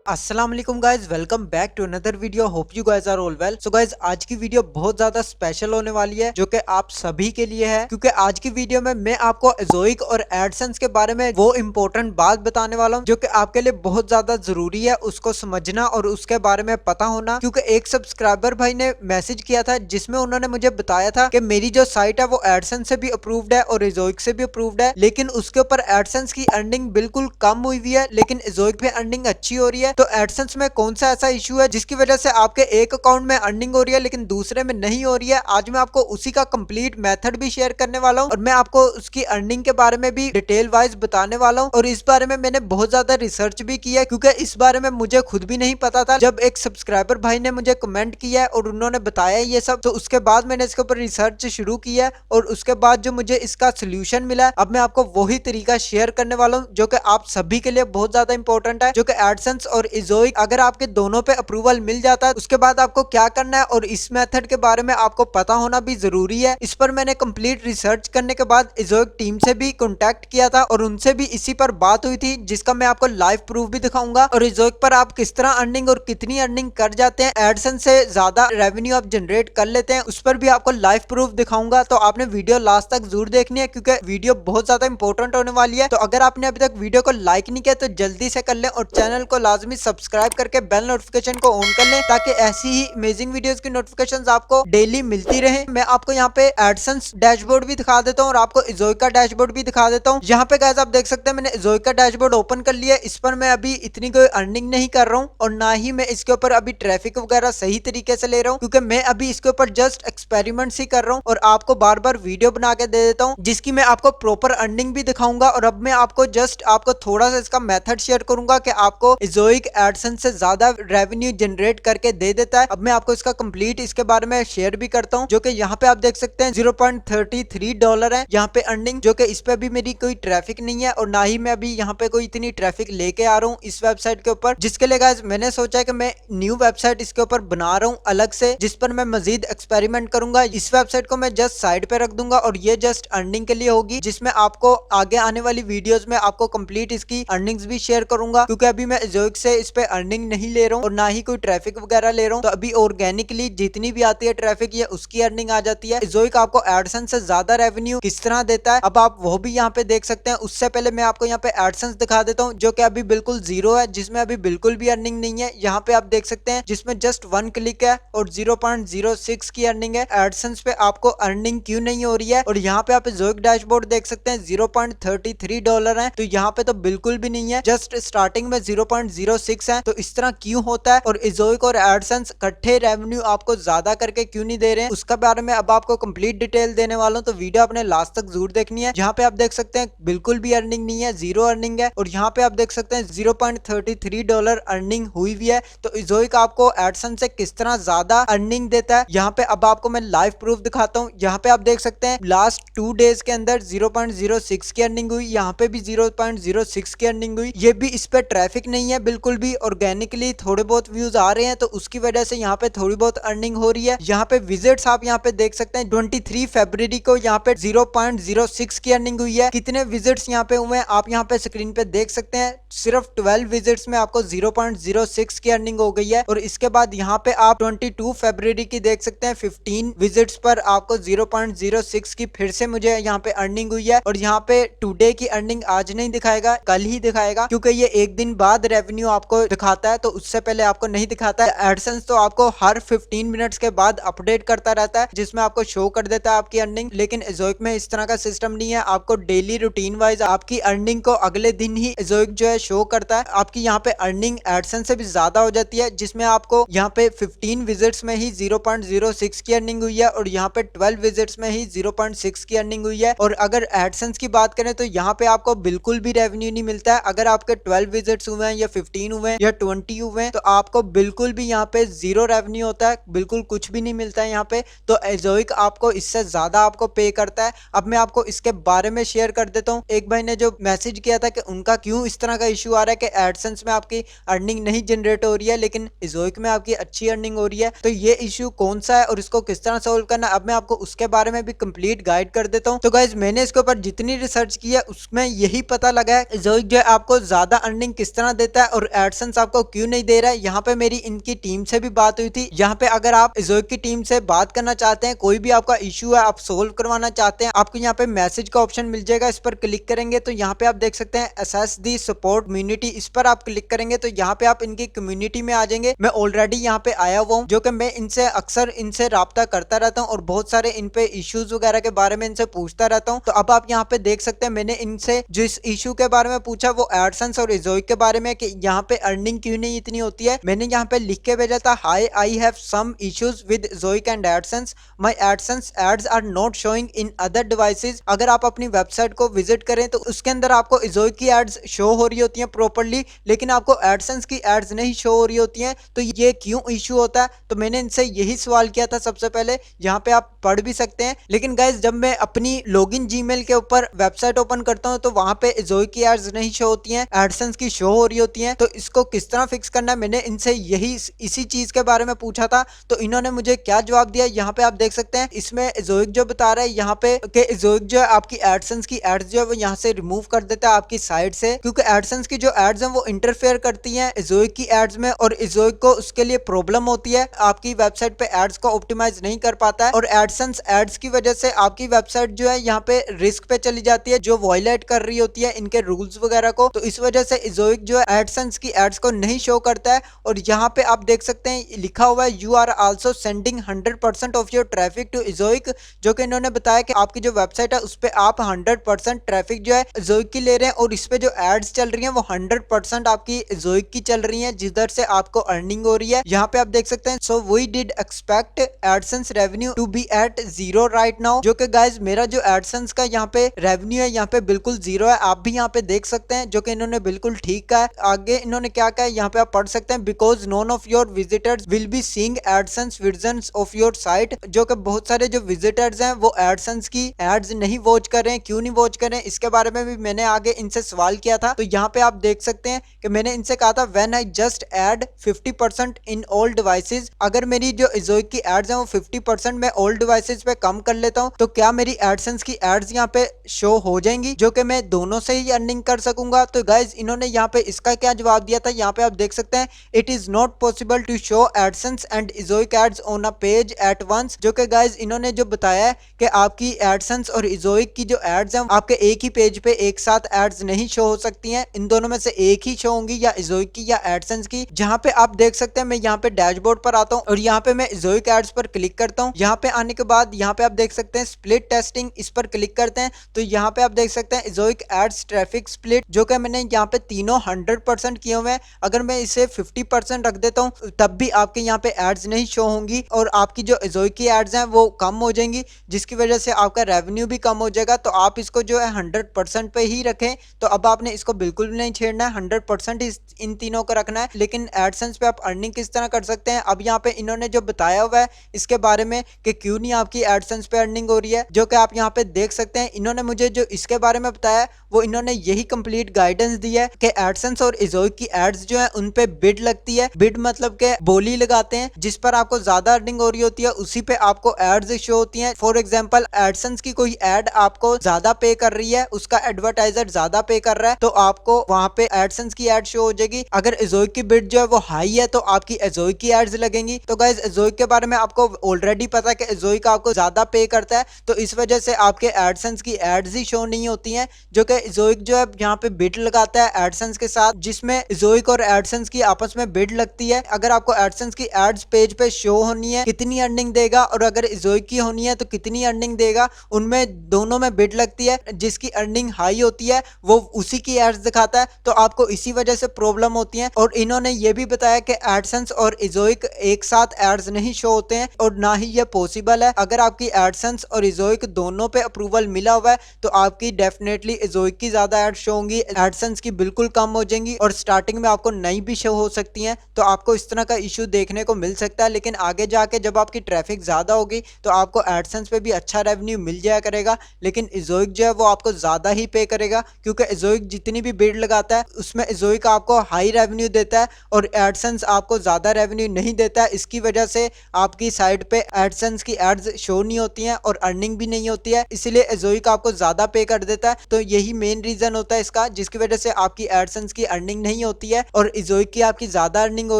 अस्सलाम वालेकुम guys, welcome back to another video. Hope you guys are all well. So guys, आज की video बहुत ज्यादा स्पेशल होने वाली है जो कि आप सभी के लिए है, क्योंकि आज की वीडियो में मैं आपको एजोइक और एडसेंस के बारे में वो इम्पोर्टेंट बात बताने वाला हूँ जो कि आपके लिए बहुत ज्यादा जरूरी है उसको समझना और उसके बारे में पता होना। क्योंकि एक सब्सक्राइबर भाई ने मैसेज किया था जिसमें उन्होंने मुझे बताया था कि मेरी जो साइट है वो एडसेंस से भी अप्रूव्ड है और एजोइक से भी अप्रूव्ड है, लेकिन उसके ऊपर एडसेंस की अर्निंग बिल्कुल कम हुई हुई है, लेकिन एजोइक पे अर्निंग अच्छी हो रही है। तो एडसेंस में कौन सा ऐसा इशू है जिसकी वजह से आपके एक अकाउंट में अर्निंग हो रही है लेकिन दूसरे में नहीं हो रही है? आज मैं आपको उसी का कंप्लीट मेथड भी शेयर करने वाला हूं और मैं आपको उसकी अर्निंग के बारे में भी डिटेल वाइज बताने वाला हूं। और इस बारे में मैंने बहुत ज्यादा रिसर्च भी किया है क्योंकि इस बारे में मुझे खुद भी नहीं पता था। जब एक सब्सक्राइबर भाई ने मुझे कमेंट किया है और उन्होंने बताया ये सब, तो उसके बाद मैंने इसके ऊपर रिसर्च शुरू किया और उसके बाद जो मुझे इसका सोल्यूशन मिला, अब मैं आपको वही तरीका शेयर करने वाला हूँ जो कि आप सभी के लिए बहुत ज्यादा इंपॉर्टेंट है, जो कि एडसेंस और एजोइक अगर आपके दोनों पे अप्रूवल मिल जाता है उसके बाद आपको क्या करना है और इस मेथड के बारे में आपको पता होना भी जरूरी है। इस पर मैंने कंप्लीट रिसर्च करने के बाद एजोइक टीम से भी कांटेक्ट किया था और उनसे भी इसी पर बात हुई थी, जिसका मैं आपको लाइव प्रूफ भी दिखाऊंगा और एजोइक पर आप किस तरह अर्निंग और कितनी अर्निंग कर जाते हैं, एडसेंस से ज्यादा रेवेन्यू आप जनरेट कर लेते हैं, उस पर भी आपको लाइव प्रूफ दिखाऊंगा। तो आपने वीडियो लास्ट तक जरूर देखनी है क्योंकि वीडियो बहुत ज्यादा इंपॉर्टेंट होने वाली है। तो अगर आपने अभी तक वीडियो को लाइक नहीं किया तो जल्दी से कर ले और चैनल को लाजमी सब्सक्राइब करके बेल नोटिफिकेशन को ऑन कर ले ताकि ऐसी ही अमेजिंग वीडियोस की नोटिफिकेशंस आपको डेली मिलती रहे। मैं आपको यहाँ पे एडसेंस डैशबोर्ड भी दिखा देता हूँ और आपको एजोइक का डैशबोर्ड भी दिखा देता हूँ। यहाँ पे गाइस आप देख सकते हैं मैंने एजोइक का डैशबोर्ड ओपन कर लिया। इस पर मैं अभी इतनी कोई अर्निंग नहीं कर रहा हूँ और ना ही मैं इसके ऊपर अभी ट्रैफिक वगैरह सही तरीके से ले रहा हूँ, क्योंकि मैं अभी इसके ऊपर जस्ट एक्सपेरिमेंट्स ही कर रहा हूँ और आपको बार बार वीडियो बना के दे देता हूँ जिसकी मैं आपको प्रॉपर अर्निंग भी दिखाऊंगा। और अब मैं आपको जस्ट आपको थोड़ा सा इसका मेथड शेयर करूंगा कि आपको एजोइक एडसेंस से ज्यादा रेवेन्यू जनरेट करके दे देता है। अब मैं आपको इसका कंप्लीट इसके बारे में शेयर भी करता हूँ, जो कि यहाँ पे आप देख सकते हैं $0.33 है यहाँ पे अर्निंग, जो कि इस पे अभी मेरी कोई ट्रैफिक नहीं है और ना ही मैं अभी यहाँ पे कोई इतनी ट्रैफिक लेके आ रहा हूँ इस वेबसाइट के ऊपर, जिसके लिए गाइस मैंने सोचा है कि मैं न्यू वेबसाइट इसके ऊपर बना रहा हूँ अलग से, जिस पर मैं मजीद एक्सपेरिमेंट करूंगा। इस वेबसाइट को मैं जस्ट साइड पे रख दूंगा और ये जस्ट अर्निंग के लिए होगी, जिसमें आपको आगे आने वाली वीडियोस में आपको कंप्लीट इसकी अर्निंग्स भी शेयर करूंगा, क्योंकि अभी मैं एजोइक से इस पे अर्निंग नहीं ले रहा हूँ और ना ही कोई ट्रैफिक वगैरह ले रहा हूँ। तो अभी ऑर्गेनिकली जितनी भी आती है ट्रैफिक ये उसकी अर्निंग आ जाती है। एजोइक आपको एडसेंस से ज्यादा रेवेन्यू किस तरह देता है अब आप वो भी यहाँ पे देख सकते हैं। उससे पहले मैं आपको यहाँ पे एडसेंस दिखा देता हूँ जो कि अभी बिल्कुल जीरो है, जिसमें अभी बिल्कुल भी अर्निंग नहीं है। यहाँ पे आप देख सकते हैं जिसमें जस्ट 1 क्लिक है और 0.06 की अर्निंग है। एडसेंस पे आपको अर्निंग क्यों नहीं हो रही है? और यहाँ पे आप एजोइक डैशबोर्ड देख सकते हैं $0.33 है, तो यहाँ पे तो बिल्कुल भी नहीं है, जस्ट स्टार्टिंग में 0.06 है। तो इस तरह क्यों होता है और एजोइक और एडसेंस इकट्ठे रेवेन्यू आपको ज्यादा करके क्यों नहीं दे रहे हैं, उसका बारे में अब आपको कंप्लीट डिटेल देने वाला हूं। तो वीडियो आपने लास्ट तक जरूर देखनी है। यहाँ पे आप देख सकते हैं बिल्कुल भी अर्निंग नहीं है, जीरो अर्निंग है और यहाँ पे आप देख सकते हैं $0.33 अर्निंग हुई हुई है। तो एजोइक आपको एडसेंस से किस तरह ज्यादा अर्निंग देता है यहाँ पे अब आपको मैं लाइव प्रूफ दिखाता हूँ। यहाँ पे आप देख सकते हैं लास्ट 2 डेज के अंदर 0.06 की अर्निंग हुई, यहाँ पे भी 0.06 की अर्निंग हुई। ये भी इस पे ट्रैफिक नहीं है बिल्कुल भी, ऑर्गेनिकली थोड़े बहुत व्यूज आ रहे हैं तो उसकी वजह से यहाँ पे थोड़ी बहुत अर्निंग हो रही है। यहाँ पे विजिट्स आप यहाँ पे देख सकते हैं 23 फरवरी को यहाँ पे 0.06 की अर्निंग हुई है। कितने विजिट्स यहाँ पे हुए हैं आप यहाँ पे स्क्रीन पे देख सकते हैं, सिर्फ 12 विजिट्स में आपको 0.06 की अर्निंग हो गई है। और इसके बाद यहाँ पे आप 22 फरवरी की देख सकते हैं 15 विजिट्स पर आपको 0.06 की फिर से मुझे यहाँ पे अर्निंग हुई है। और यहाँ पे टुडे की अर्निंग आज नहीं दिखाएगा, कल ही दिखाएगा, क्योंकि ये एक दिन बाद रेवेन्यू आपको दिखाता है तो उससे पहले आपको नहीं दिखाता है। एडसेंस तो आपको हर 15 मिनट्स के बाद अपडेट करता रहता है जिसमें आपको शो कर देता है आपकी अर्निंग, लेकिन एजोइक में इस तरह का सिस्टम नहीं है। आपको डेली रूटीन वाइज आपकी अर्निंग को अगले दिन ही एजोइक जो है शो करता है। आपकी यहाँ पे अर्निंग एडसेंस से भी ज्यादा हो जाती है, जिसमें आपको यहाँ पे 15 विजिट्स में ही 0.06 की अर्निंग हुई है और यहाँ पे 12 विजिट्स में ही 0.6 की अर्निंग हुई है। और अगर एडसेंस की बात करें तो यहाँ पे आपको बिल्कुल भी रेवेन्यू नहीं मिलता है। अगर आपके 12 विजिट्स हुए हैं या 15 हुए हैं या 20 हुए हैं तो आपको बिल्कुल भी यहाँ पे जीरो रेवेन्यू होता है, बिल्कुल कुछ भी नहीं मिलता है यहाँ पे। तो एजोइक आपको इससे ज्यादा आपको पे करता है। अब मैं आपको इसके बारे में शेयर कर देता हूँ। एक भाई ने जो मैसेज किया था कि उनका क्यों इस तरह का इशू आ रहा है कि एडसेंस में आपकी अर्निंग नहीं जनरेट हो रही है लेकिन एजोइक में आपकी अच्छी अर्निंग हो रही है, तो ये इशू कौन सा है और इसको किस तरह सोल्व करना है अब मैं आपको उसके बारे में भी कंप्लीट गाइड कर देता हूँ। तो गाइज मैंने इसके ऊपर जितनी रिसर्च की है उसमें यही पता लगा है एजोइक जो है आपको ज्यादा अर्निंग किस तरह देता है और एडसेंस आपको क्यों नहीं दे रहा है। यहाँ पे मेरी इनकी टीम से भी बात हुई थी। यहाँ पे अगर आप एजोइक की टीम से बात करना चाहते हैं, कोई भी आपका इशू है आप सोल्व करवाना चाहते हैं, आपको यहाँ पे मैसेज का ऑप्शन मिल जाएगा। इस पर क्लिक करेंगे तो यहाँ पे आप देख सकते हैं असेस दी सपोर्ट कम्युनिटी, इस पर आप क्लिक करेंगे तो यहाँ पे आप इनकी कम्युनिटी में आ जाएंगे। मैं ऑलरेडी यहाँ पे आया हुआ हूँ, जो कि मैं इनसे अक्सर इनसे राब्ता करता रहता हूँ और बहुत सारे इन पे इश्यूज वगैरह के बारे में इनसे पूछता रहता हूँ। तो अब आप यहाँ पे देख सकते हैं मैंने इनसे जिस इशू के बारे में पूछा वो एडसेंस और एजोइक के बारे में, कि यहाँ पे अर्निंग क्यों नहीं इतनी होती है। मैंने यहाँ पे लिख के भेजा था, hi I have some issues with Ezoic and AdSense, my AdSense ads are not showing in other devices. अगर आप अपनी वेबसाइट को विजिट करें तो उसके अंदर आपको एजोइक की एड्स शो हो रही होती हैं प्रॉपर्ली, लेकिन आपको एडसेंस की एड्स नहीं शो हो रही होती हैं। तो ये क्यों इशू होता है? तो मैंने इनसे यही सवाल किया था सबसे पहले, यहाँ पे आप पढ़ भी सकते हैं। लेकिन गाइज जब मैं अपनी लॉगिन जीमेल के ऊपर वेबसाइट ओपन करता हूँ तो वहां पे एजोइक की एड्स नहीं शो होती हैं, एडसेंस की शो हो रही होती हैं। तो इसको किस तरह फिक्स करना है, मैंने इनसे यही इसी चीज के बारे में पूछा था। तो इन्होंने मुझे क्या जवाब दिया, यहाँ पे आप देख सकते हैं। इसमें एजोइक जो बता रहा है यहाँ पे कि एजोइक जो है आपकी एडसेंस की एड्स जो है वो यहाँ से रिमूव कर देता है आपकी साइट से, क्योंकि एडसेंस की जो एड्स हैं वो इंटरफेयर करती हैं एजोइक की एड्स में, और एजोइक को उसके लिए प्रॉब्लम होती है, आपकी वेबसाइट पे एड्स को ऑप्टिमाइज नहीं कर पाता है, और एडसेंस एड्स की वजह से आपकी वेबसाइट जो है यहाँ पे रिस्क पे चली जाती है, जो वायलेट कर रही होती है इनके रूल्स वगैरह को। तो इस वजह से एजोइक जो है एडसेंस की एड्स को नहीं शो करता है। और यहाँ पे आप देख सकते हैं लिखा हुआ है, you are also sending 100% of your traffic to Ezoic, जो कि इन्होंने बताया कि आपकी जो वेबसाइट है उस पर आप 100% ट्रैफिक जो है एजोइक की ले रहे हैं, और इस पे जो एड्स चल रही हैं वो 100% आपकी एजोइक की चल रही हैं, जिधर से आपको अर्निंग हो रही है। यहाँ पे आप देख सकते हैं, so we did expect AdSense revenue to be at 0 right now, जो कि गाइज मेरा जो एडसेंस का यहाँ पे रेवेन्यू है यहाँ पे बिल्कुल 0 है। आप भी यहाँ पे देख सकते हैं, जो कि इन्होंने बिल्कुल ठीक कहा है। आगे इन्होंने क्या कहा है यहाँ पे आप पढ़ सकते हैं, because known of your visitors will be seeing AdSense visions of your site, जो कि बहुत सारे जो विजिटर्स हैं वो एडसेंस की एड्स नहीं वॉच कर रहे हैं। क्यों नहीं वॉच कर रहे हैं इसके बारे में भी मैंने आगे इनसे सवाल किया था। तो यहाँ पे आप देख सकते हैं कि मैंने इनसे कहा था, when I just add 50% in all devices, अगर मेरी जो एजोइक की एड्स हैं वो 50% मैं ऑल डिवाइसेस पे कम कर लेता हूँ तो क्या मेरी एडसेंस की एड्स यहाँ पे शो हो जाएंगी, जो कि मैं दोनों से ही अर्निंग कर सकूंगा। तो गाइज इन्होंने यहाँ पे इसका क्या जवाब दिया था, यहाँ पे आप देख सकते हैं, it is not possible to show AdSense and Ezoic ads on a page at once, जो कि गाइज इन्होंने जो बताया है कि आपकी एडसेंस और एजोइक की जो एड्स हैं आपके एक ही पेज पे एक साथ एड्स नहीं शो हो सकती हैं, इन दोनों में से एक ही शो होंगी, या एजोइक की या एडसेंस की। जहाँ पे आप देख सकते हैं मैं यहाँ पे डैशबोर्ड पर आता हूँ और यहाँ पे मैं एजोइक एड्स पर क्लिक करता हूँ। यहाँ पे आने के बाद यहाँ पे आप देख सकते हैं स्प्लिट टेस्टिंग, इस पर क्लिक करते हैं तो यहाँ पे आप देख सकते हैं एजोइक एड्स ट्रैफिक स्प्लिट, जो कि मैंने यहाँ पे तीनों 100% किए हुए हैं। अगर मैं इसे 50% रख देता हूँ तब भी आपके यहाँ पे एड्स नहीं शो होंगी और आपकी जो एजोइक की एड्स हैं वो कम हो जाएंगी, जिसकी वजह से आपका रेवेन्यू भी कम हो जाएगा। तो आप इसको जो है 100% पे ही रखें। तो अब आपने इसको बिल्कुल भी नहीं छेड़ना है, 100% इन तीनों को रखना है। लेकिन एडसेंस पे आप अर्निंग किस तरह कर सकते हैं, अब यहाँ पे इन्होंने जो बताया हुआ है इसके बारे में कि क्यों नहीं आपकी एडसेंस पे अर्निंग हो रही है, जो कि आप यहाँ पे देख सकते हैं। इन्होंने मुझे जो इसके बारे में बताया वो इन्होंने यही कंप्लीट गाइडेंस दी है कि एडसेंस और एजोइक की एड्स जो है उन पे बिड लगती है। बिड मतलब के बोली लगाते हैं, जिस पर आपको ज्यादा अर्निंग हो रही होती है उसी पे आपको एड्स शो होती हैं। फॉर एग्जांपल एडसेंस की कोई एड आपको ज्यादा पे कर रही है, उसका एडवर्टाइजर ज्यादा पे कर रहा है तो आपको वहां पे एडसेंस की एड शो हो जाएगी। अगर एजोइक की बिड जो है वो हाई है तो आपकी एजोइक की एड्स लगेंगी। तो गाइज एजोइक के बारे में आपको ऑलरेडी पता है कि एजोइक आपको ज्यादा पे करता है, तो इस वजह से आपके एडसेंस की एड्स ही शो नहीं होती हैं, जो कि एजोइक जो है यहाँ पे बिड लगाता है एडसेंस के साथ, जिसमें एजोइक और एडसेंस की आपस में बिड लगती है। अगर आपको एडसेंस की एड्स पेज पे शो होनी है कितनी अर्निंग देगा, और अगर एजोइक की होनी है तो कितनी अर्निंग देगा, उनमें दोनों में बिड लगती है। जिसकी अर्निंग हाई होती है वो उसी की एड्स दिखाता है, तो आपको इसी वजह से प्रॉब्लम होती है। और इन्होंने ये भी बताया कि एडसेंस और एजोइक एक साथ एड्स नहीं शो होते हैं और ना ही ये पॉसिबल है। अगर आपकी एडसेंस और एजोइक दोनों पे अप्रूवल मिला हुआ है तो आपकी डेफिनेटली एजोइक की ज्यादा एड शो होंगी, एडसेंस की बिल्कुल कम हो जाएंगी और स्टार्टिंग में आपको नई भी शो हो सकती हैं। तो आपको इस तरह का इशू देखने को मिल सकता है, लेकिन आगे जाके जब आपकी ट्रैफिक ज्यादा होगी तो आपको एडसेंस पे भी अच्छा रेवेन्यू मिल जाया करेगा। लेकिन एजोइक जो है वो आपको ज्यादा ही पे करेगा, क्योंकि एजोइक जितनी भी बिड लगाता है उसमें एजोइक आपको हाई रेवेन्यू देता है और एडसेंस आपको ज्यादा रेवेन्यू नहीं देता है। इसकी वजह से आपकी साइट पे एडसेंस की एड्स शो नहीं होती हैं और अर्निंग भी नहीं होती है, इसलिए एजोइक आपको ज्यादा पे कर देता है। तो यही मेन रीजन होता है इसका, जिसकी वजह से आपकी एडसेंस की अर्निंग नहीं होती है और इजोइक की आपकी ज्यादा अर्निंग हो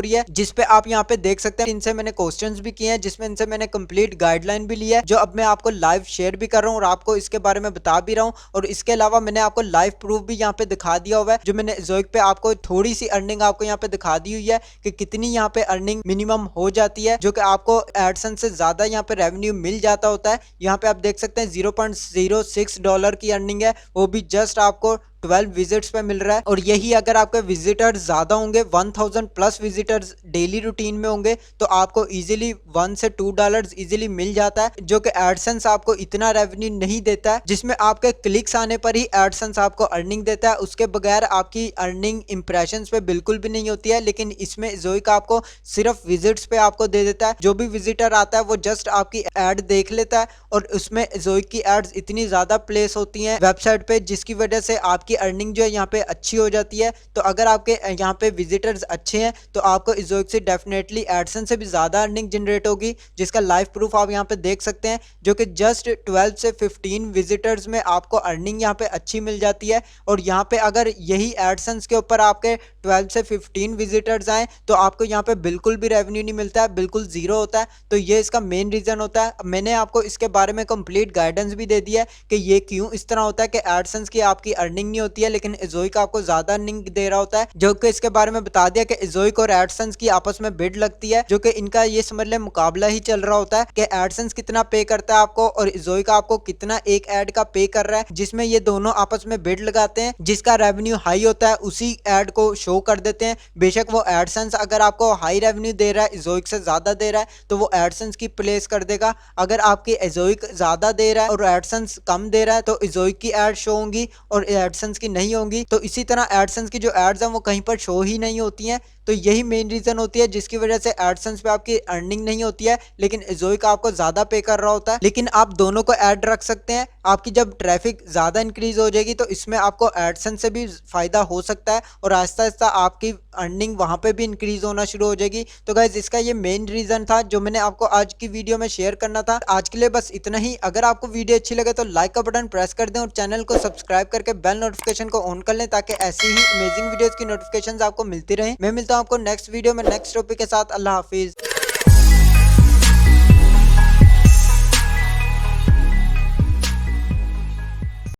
रही है, जिसपे आप यहाँ पे देख सकते हैं इनसे मैंने क्वेश्चंस भी किए हैं, जिसमें इनसे मैंने कंप्लीट गाइडलाइन भी लिया है, जो अब मैं आपको लाइव शेयर भी कर रहा हूँ और आपको इसके बारे में बता भी रहा हूँ। और इसके अलावा मैंने आपको लाइव प्रूफ भी यहाँ पे दिखा दिया हुआ है, जो मैंने इजोइक पे आपको थोड़ी सी अर्निंग आपको यहाँ पे दिखा दी हुई है कि कितनी यहाँ पे अर्निंग मिनिमम हो जाती है, जो कि आपको एडसेंस से ज्यादा यहाँ पे रेवेन्यू मिल जाता होता है। यहाँ पे आप देख सकते हैं $0.06 की अर्निंग है, वो भी जस्ट आपको 12 विजिट्स पे मिल रहा है। और यही अगर आपके विजिटर्स ज्यादा होंगे, 1000 प्लस विजिटर्स डेली रूटीन में होंगे, तो आपको इजीली $1 से $2 इजीली मिल जाता है, जो कि एडसेंस आपको इतना रेवेन्यू नहीं देता है, जिसमें आपके क्लिक्स आने पर ही एडसेंस आपको अर्निंग देता है। उसके बगैर आपकी अर्निंग इंप्रेशंस पे बिल्कुल भी नहीं होती है। लेकिन इसमें इजोइक आपको सिर्फ विजिट्स पे आपको दे देता है। जो भी विजिटर आता है वो जस्ट आपकी एड देख लेता है और उसमें इजोइक की एड्स इतनी ज्यादा प्लेस होती हैं वेबसाइट पे, जिसकी वजह से आपकी अर्निंग जो है यहाँ पे अच्छी हो जाती है। तो अगर आपके यहाँ पे विजिटर्स अच्छे हैं तो आपको इजोइक से डेफिनेटली एडसेंस से भी ज्यादा अर्निंग जनरेट होगी, जिसका लाइव प्रूफ आप यहाँ पे देख सकते हैं, जो कि जस्ट 12 से 15 विजिटर्स में आपको अर्निंग यहाँ पे अच्छी मिल जाती है। और यहाँ पे अगर यही एडसेंस के ऊपर आपके 12 से 15 विजिटर्स आए तो आपको यहाँ पे बिल्कुल भी रेवेन्यू नहीं मिलता है, बिल्कुल जीरो होता है। तो ये इसका मेन रीजन होता है। मैंने आपको इसके बारे में कंप्लीट गाइडेंस भी दे दिया है कि ये क्यों इस तरह होता है कि एडसेंस की आपकी अर्निंग नहीं होती है, लेकिन इजोइक आपको ज्यादा अर्निंग दे रहा होता है। जो कि इसके बारे में बता दिया कि इजोइक और एडसेंस की आपस में बिड लगती है, जो कि इनका ये समझ ले मुकाबला ही चल रहा होता है कि एडसेंस कितना पे करता है आपको और इजोइक आपको कितना एक एड का पे कर रहा है, जिसमें ये दोनों आपस में बिड लगाते हैं। जिसका रेवेन्यू हाई होता है उसी एड को शो कर देते हैं। बेशक वो एडसेंस अगर आपको हाई रेवेन्यू दे रहा है, इजोइक से ज्यादा दे रहा है, तो वो एडसेंस की प्लेस कर देगा। अगर आपकी इजोइक ज्यादा दे रहा है और एडसेंस कम दे रहा है तो इजोइक की एड शो होंगी और एडसेंस की नहीं होंगी। तो इसी तरह एडसेंस की जो एड्स हैं वो कहीं पर शो ही नहीं होती हैं। तो यही मेन रीजन होती है जिसकी वजह से एडसेंस पे आपकी अर्निंग नहीं होती है, लेकिन इजोइक आपको ज्यादा पे कर रहा होता है। लेकिन आप दोनों को ऐड रख सकते हैं। आपकी जब ट्रैफिक ज्यादा इंक्रीज हो जाएगी तो इसमें आपको एडसेंस से भी फायदा हो सकता है और आहिस्ता आहिस्ता आपकी अर्निंग वहां पे भी इंक्रीज होना शुरू हो जाएगी। तो गाइज इसका ये मेन रीजन था जो मैंने आपको आज की वीडियो में शेयर करना था। आज के लिए बस इतना ही। अगर आपको वीडियो अच्छी लगे तो लाइक का बटन प्रेस कर दें और चैनल को सब्सक्राइब करके बेल नोटिफिकेशन को ऑन कर लें, ताकि ऐसी ही अमेजिंग वीडियोस की नोटिफिकेशंस आपको मिलती रहे। मैं मिलता हूं आपको नेक्स्ट वीडियो में नेक्स्ट टॉपिक के साथ। अल्लाह हाफिज।